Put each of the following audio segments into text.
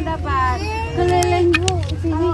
dapat keliling Bu sini.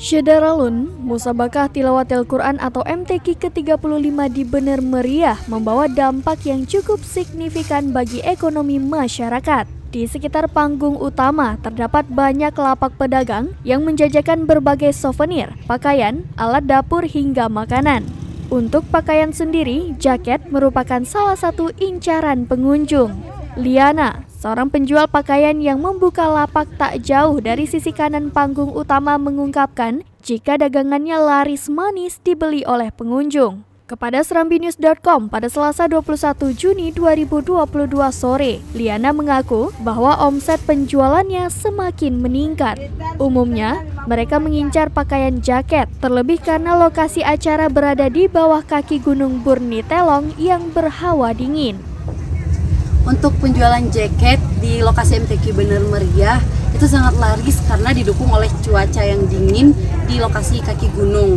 Syedaralun, Musabakah Tilawatil Quran atau MTQ ke-35 di Bener Meriah membawa dampak yang cukup signifikan bagi ekonomi masyarakat. Di sekitar panggung utama terdapat banyak lapak pedagang yang menjajakan berbagai souvenir, pakaian, alat dapur hingga makanan. Untuk pakaian sendiri, jaket merupakan salah satu incaran pengunjung. Liana, seorang penjual pakaian yang membuka lapak tak jauh dari sisi kanan panggung utama mengungkapkan jika dagangannya laris manis dibeli oleh pengunjung. Kepada serambinews.com pada Selasa 21 Juni 2022 sore, Liana mengaku bahwa omset penjualannya semakin meningkat. Umumnya, mereka mengincar pakaian jaket, terlebih karena lokasi acara berada di bawah kaki Gunung Burni Telong yang berhawa dingin. Untuk penjualan jaket di lokasi MTQ Bener Meriah itu sangat laris karena didukung oleh cuaca yang dingin di lokasi kaki gunung.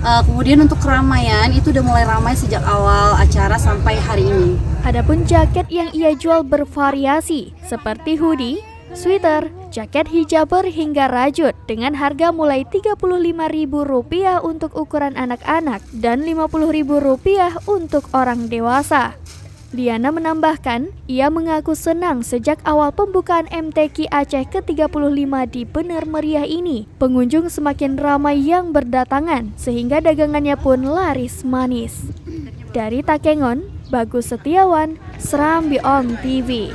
Kemudian untuk keramaian itu udah mulai ramai sejak awal acara sampai hari ini. Adapun jaket yang ia jual bervariasi seperti hoodie, sweater, jaket hijaber hingga rajut dengan harga mulai Rp35.000 untuk ukuran anak-anak dan Rp50.000 untuk orang dewasa. Liana menambahkan, ia mengaku senang sejak awal pembukaan MTQ Aceh ke-35 di Bener Meriah ini. Pengunjung semakin ramai yang berdatangan, sehingga dagangannya pun laris manis. Dari Takengon, Bagus Setiawan, Serambi On TV.